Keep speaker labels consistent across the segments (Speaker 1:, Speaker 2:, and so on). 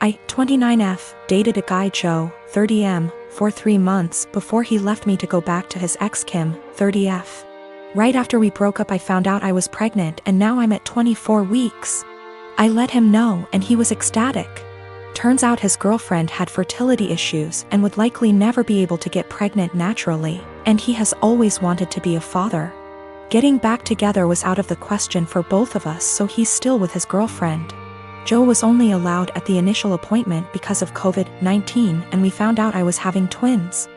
Speaker 1: I, 29F, dated a guy Joe, 30M, for 3 months before he left me to go back to his ex Kim, 30F. Right after we broke up I found out I was pregnant and now I'm at 24 weeks. I let him know and he was ecstatic. Turns out his girlfriend had fertility issues and would likely never be able to get pregnant naturally, and he has always wanted to be a father. Getting back together was out of the question for both of us, so he's still with his girlfriend. Joe was only allowed at the initial appointment because of COVID-19, and we found out I was having twins.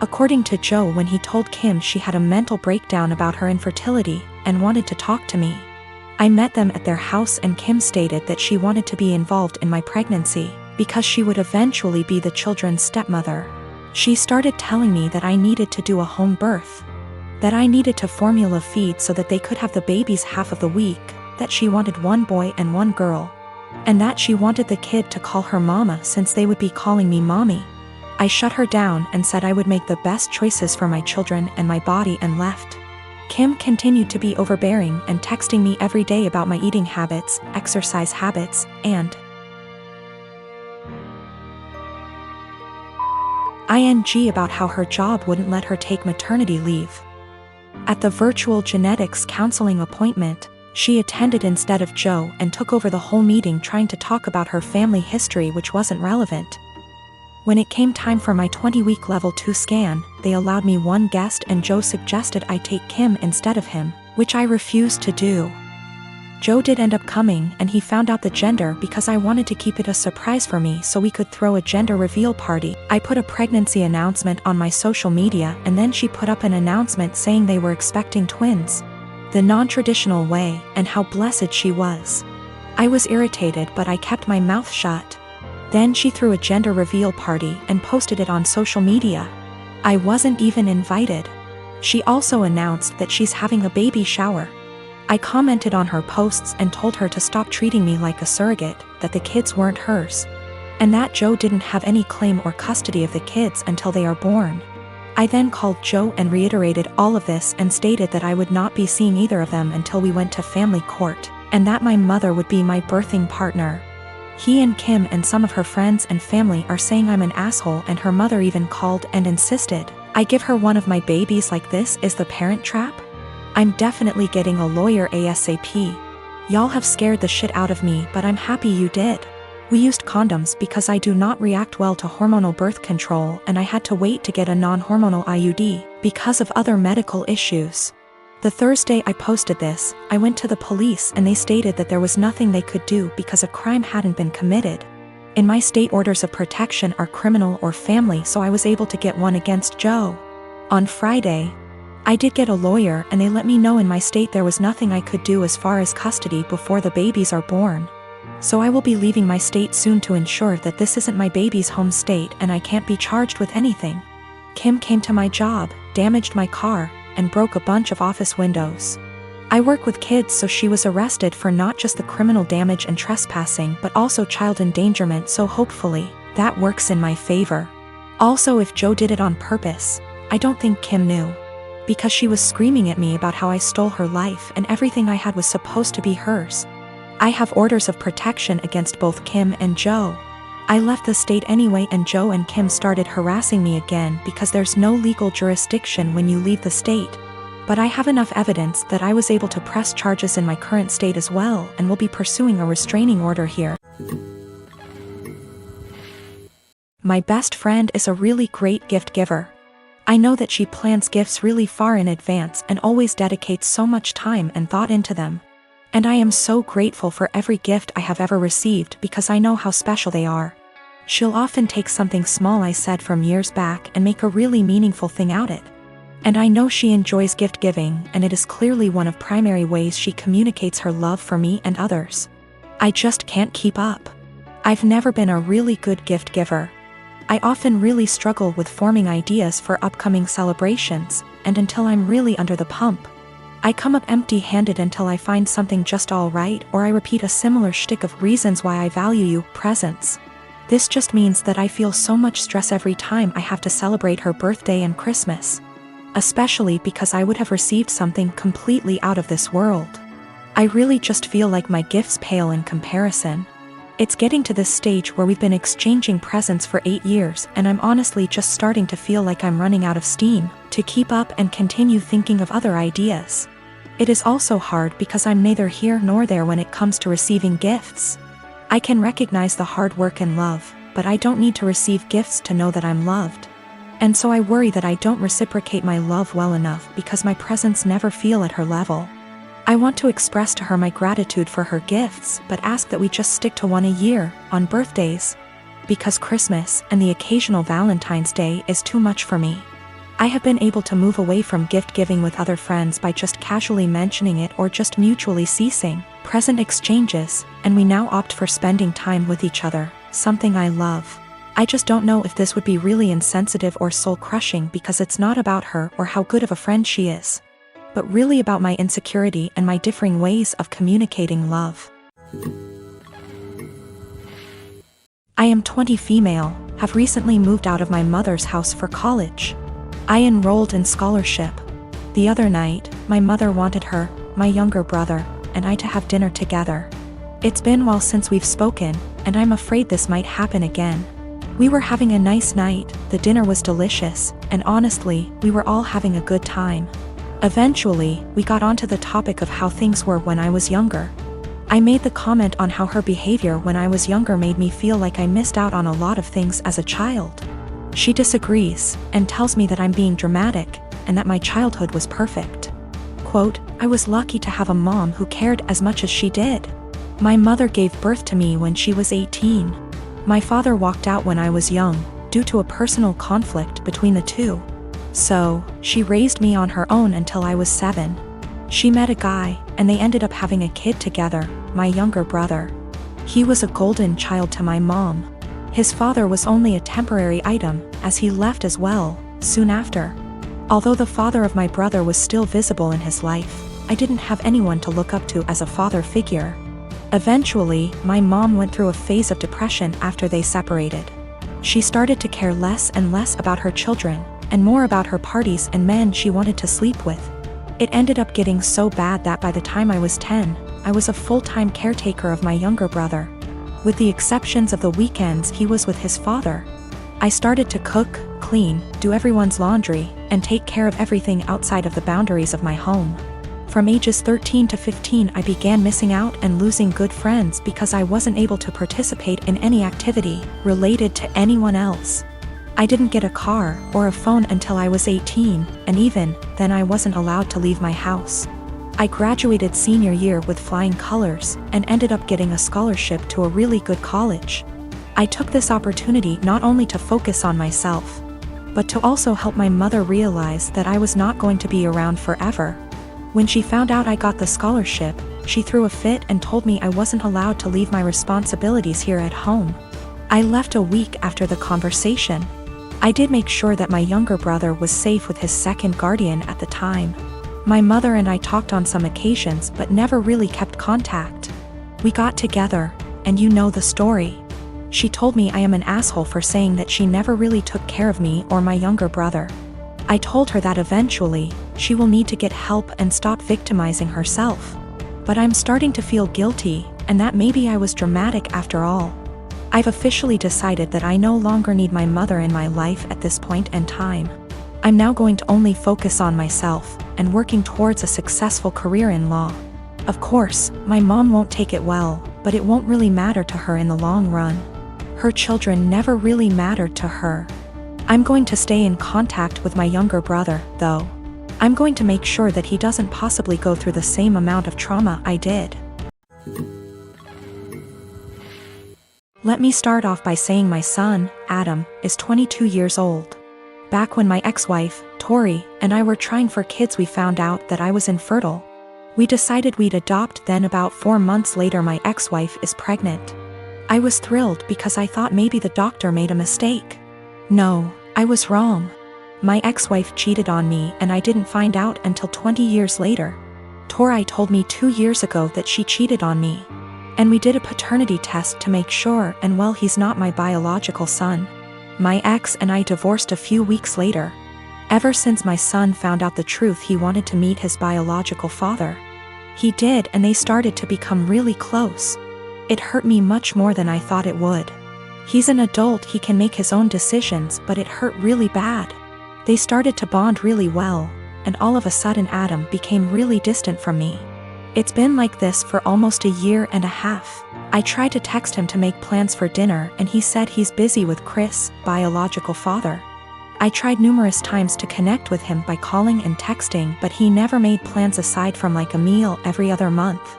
Speaker 1: According to Joe, when he told Kim, she had a mental breakdown about her infertility and wanted to talk to me. I met them at their house and Kim stated that she wanted to be involved in my pregnancy because she would eventually be the children's stepmother. She started telling me that I needed to do a home birth, that I needed to formula feed so that they could have the babies half of the week, that she wanted 1 boy and 1 girl, and that she wanted the kid to call her mama since they would be calling me mommy. I shut her down and said I would make the best choices for my children and my body and left. Kim continued to be overbearing and texting me every day about my eating habits, exercise habits, and ing about how her job wouldn't let her take maternity leave. At the virtual genetics counseling appointment, she attended instead of Joe and took over the whole meeting trying to talk about her family history, which wasn't relevant. When it came time for my 20-week level 2 scan, they allowed me 1 guest and Joe suggested I take Kim instead of him, which I refused to do. Joe did end up coming and he found out the gender because I wanted to keep it a surprise for me so we could throw a gender reveal party. I put a pregnancy announcement on my social media and then she put up an announcement saying they were expecting twins, the non-traditional way, and how blessed she was. I was irritated but I kept my mouth shut. Then she threw a gender reveal party and posted it on social media. I wasn't even invited. She also announced that she's having a baby shower. I commented on her posts and told her to stop treating me like a surrogate, that the kids weren't hers, and that Joe didn't have any claim or custody of the kids until they are born. I then called Joe and reiterated all of this and stated that I would not be seeing either of them until we went to family court, and that my mother would be my birthing partner. He and Kim and some of her friends and family are saying I'm an asshole, and her mother even called and insisted I give her one of my babies. Like, this is the Parent Trap? I'm definitely getting a lawyer ASAP. Y'all have scared the shit out of me, but I'm happy you did. We used condoms because I do not react well to hormonal birth control, and I had to wait to get a non-hormonal IUD because of other medical issues. The Thursday I posted this, I went to the police and they stated that there was nothing they could do because a crime hadn't been committed. In my state, orders of protection are criminal or family, so I was able to get one against Joe. On Friday, I did get a lawyer and they let me know in my state there was nothing I could do as far as custody before the babies are born. So I will be leaving my state soon to ensure that this isn't my baby's home state and I can't be charged with anything. Kim came to my job, damaged my car, and broke a bunch of office windows. I work with kids, so she was arrested for not just the criminal damage and trespassing but also child endangerment, so hopefully that works in my favor. Also, if Joe did it on purpose, I don't think Kim knew, because she was screaming at me about how I stole her life and everything I had was supposed to be hers. I have orders of protection against both Kim and Joe. I left the state anyway and Joe and Kim started harassing me again because there's no legal jurisdiction when you leave the state. But I have enough evidence that I was able to press charges in my current state as well and will be pursuing a restraining order here. My best friend is a really great gift giver. I know that she plans gifts really far in advance and always dedicates so much time and thought into them. And I am so grateful for every gift I have ever received because I know how special they are. She'll often take something small I said from years back and make a really meaningful thing out of it. And I know she enjoys gift giving, and it is clearly one of primary ways she communicates her love for me and others. I just can't keep up. I've never been a really good gift giver. I often really struggle with forming ideas for upcoming celebrations, and until I'm really under the pump, I come up empty-handed until I find something just alright, or I repeat a similar shtick of reasons why I value you, presents. This just means that I feel so much stress every time I have to celebrate her birthday and Christmas. Especially because I would have received something completely out of this world. I really just feel like my gifts pale in comparison. It's getting to this stage where we've been exchanging presents for 8 years, and I'm honestly just starting to feel like I'm running out of steam to keep up and continue thinking of other ideas. It is also hard because I'm neither here nor there when it comes to receiving gifts. I can recognize the hard work and love, but I don't need to receive gifts to know that I'm loved. And so I worry that I don't reciprocate my love well enough because my presents never feel at her level. I want to express to her my gratitude for her gifts, but ask that we just stick to one a year, on birthdays. Because Christmas and the occasional Valentine's Day is too much for me. I have been able to move away from gift giving with other friends by just casually mentioning it or just mutually ceasing present exchanges, and we now opt for spending time with each other, something I love. I just don't know if this would be really insensitive or soul-crushing because it's not about her or how good of a friend she is, but really about my insecurity and my differing ways of communicating love. I am 20 female, have recently moved out of my mother's house for college. I enrolled in scholarship. The other night, my mother wanted her, my younger brother, and I to have dinner together. It's been a while since we've spoken, and I'm afraid this might happen again. We were having a nice night, the dinner was delicious, and honestly, we were all having a good time. Eventually, we got onto the topic of how things were when I was younger. I made the comment on how her behavior when I was younger made me feel like I missed out on a lot of things as a child. She disagrees, and tells me that I'm being dramatic, and that my childhood was perfect. Quote, I was lucky to have a mom who cared as much as she did. My mother gave birth to me when she was 18. My father walked out when I was young, due to a personal conflict between the two. So, she raised me on her own until I was 7. She met a guy, and they ended up having a kid together, my younger brother. He was a golden child to my mom. His father was only a temporary item, as he left as well, soon after. Although the father of my brother was still visible in his life, I didn't have anyone to look up to as a father figure. Eventually, my mom went through a phase of depression after they separated. She started to care less and less about her children, and more about her parties and men she wanted to sleep with. It ended up getting so bad that by the time I was 10, I was a full-time caretaker of my younger brother. With the exceptions of the weekends he was with his father. I started to cook, clean, do everyone's laundry, and take care of everything outside of the boundaries of my home. From ages 13 to 15 I began missing out and losing good friends because I wasn't able to participate in any activity related to anyone else. I didn't get a car or a phone until I was 18, and even then I wasn't allowed to leave my house. I graduated senior year with flying colors and ended up getting a scholarship to a really good college. I took this opportunity not only to focus on myself, but to also help my mother realize that I was not going to be around forever. When she found out I got the scholarship, she threw a fit and told me I wasn't allowed to leave my responsibilities here at home. I left a week after the conversation. I did make sure that my younger brother was safe with his second guardian at the time. My mother and I talked on some occasions but never really kept contact. We got together, and you know the story. She told me I am an asshole for saying that she never really took care of me or my younger brother. I told her that eventually, she will need to get help and stop victimizing herself. But I'm starting to feel guilty, and that maybe I was dramatic after all. I've officially decided that I no longer need my mother in my life at this point in time. I'm now going to only focus on myself, and working towards a successful career in law. Of course, my mom won't take it well, but it won't really matter to her in the long run. Her children never really mattered to her. I'm going to stay in contact with my younger brother, though. I'm going to make sure that he doesn't possibly go through the same amount of trauma I did. Let me start off by saying my son, Adam, is 22 years old. Back when my ex-wife, Tori, and I were trying for kids, we found out that I was infertile. We decided we'd adopt, then about 4 months later my ex-wife is pregnant. I was thrilled because I thought maybe the doctor made a mistake. No, I was wrong. My ex-wife cheated on me and I didn't find out until 20 years later. Tori told me 2 years ago that she cheated on me. And we did a paternity test to make sure, and well, he's not my biological son. My ex and I divorced a few weeks later. Ever since my son found out the truth, he wanted to meet his biological father. He did, and they started to become really close. It hurt me much more than I thought it would. He's an adult, he can make his own decisions, but it hurt really bad. They started to bond really well, and all of a sudden Adam became really distant from me. It's been like this for almost a year and a half. I tried to text him to make plans for dinner and he said he's busy with Chris, biological father. I tried numerous times to connect with him by calling and texting, but he never made plans aside from like a meal every other month.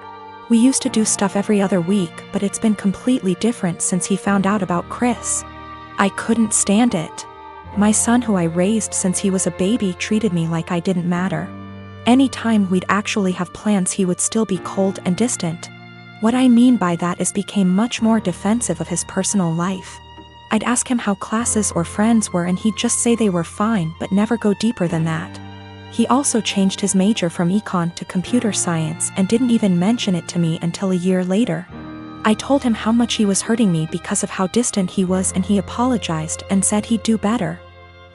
Speaker 1: We used to do stuff every other week, but it's been completely different since he found out about Chris. I couldn't stand it. My son, who I raised since he was a baby, treated me like I didn't matter. Anytime we'd actually have plans, he would still be cold and distant. What I mean by that is became much more defensive of his personal life. I'd ask him how classes or friends were and he'd just say they were fine but never go deeper than that. He also changed his major from econ to computer science and didn't even mention it to me until a year later. I told him how much he was hurting me because of how distant he was and he apologized and said he'd do better.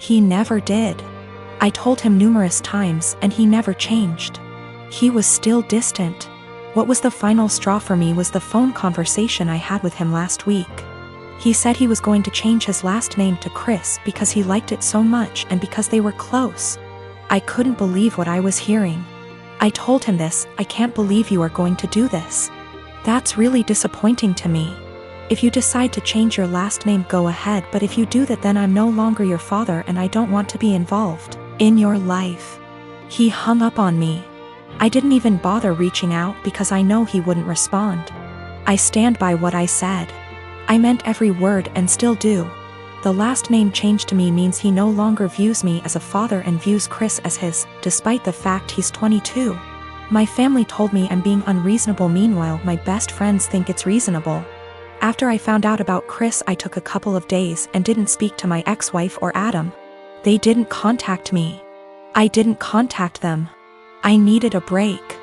Speaker 1: He never did. I told him numerous times and he never changed. He was still distant. What was the final straw for me was the phone conversation I had with him last week. He said he was going to change his last name to Chris because he liked it so much and because they were close. I couldn't believe what I was hearing. I told him this, I can't believe you are going to do this. That's really disappointing to me. If you decide to change your last name, go ahead, but if you do that, then I'm no longer your father and I don't want to be involved in your life. He hung up on me. I didn't even bother reaching out because I know he wouldn't respond. I stand by what I said. I meant every word and still do. The last name change to me means he no longer views me as a father and views Chris as his, despite the fact he's 22. My family told me I'm being unreasonable, meanwhile my best friends think it's reasonable. After I found out about Chris, I took a couple of days and didn't speak to my ex-wife or Adam. They didn't contact me. I didn't contact them. I needed a break.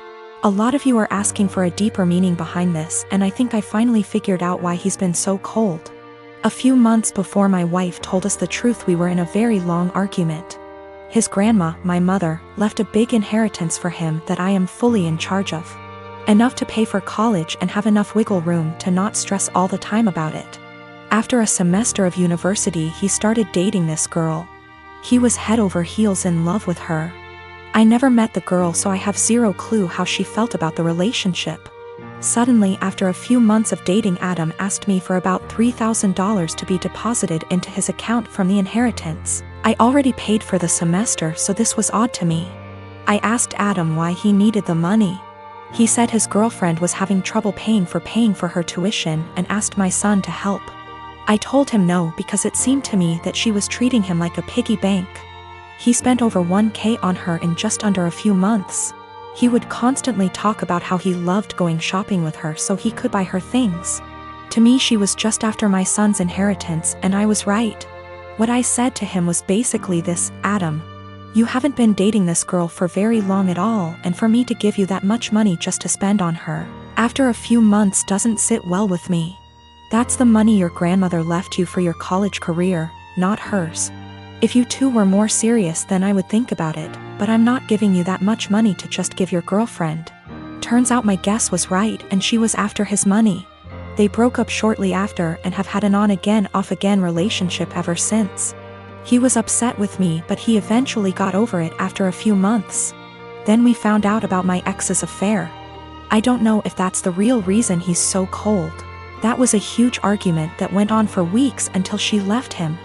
Speaker 1: A lot of you are asking for a deeper meaning behind this, and I think I finally figured out why he's been so cold. A few months before my wife told us the truth, we were in a very long argument. His grandma, my mother, left a big inheritance for him that I am fully in charge of. Enough to pay for college and have enough wiggle room to not stress all the time about it. After a semester of university, he started dating this girl. He was head over heels in love with her. I never met the girl, so I have zero clue how she felt about the relationship. Suddenly, after a few months of dating, Adam asked me for about $3,000 to be deposited into his account from the inheritance. I already paid for the semester, so this was odd to me. I asked Adam why he needed the money. He said his girlfriend was having trouble paying for her tuition and asked my son to help. I told him no because it seemed to me that she was treating him like a piggy bank. He spent over $1,000 on her in just under a few months. He would constantly talk about how he loved going shopping with her so he could buy her things. To me, she was just after my son's inheritance, and I was right. What I said to him was basically this: Adam, you haven't been dating this girl for very long at all, and for me to give you that much money just to spend on her after a few months doesn't sit well with me. That's the money your grandmother left you for your college career, not hers. If you two were more serious, then I would think about it, but I'm not giving you that much money to just give your girlfriend. Turns out my guess was right, and she was after his money. They broke up shortly after and have had an on-again, off-again relationship ever since. He was upset with me, but he eventually got over it after a few months. Then we found out about my ex's affair. I don't know if that's the real reason he's so cold. That was a huge argument that went on for weeks until she left him,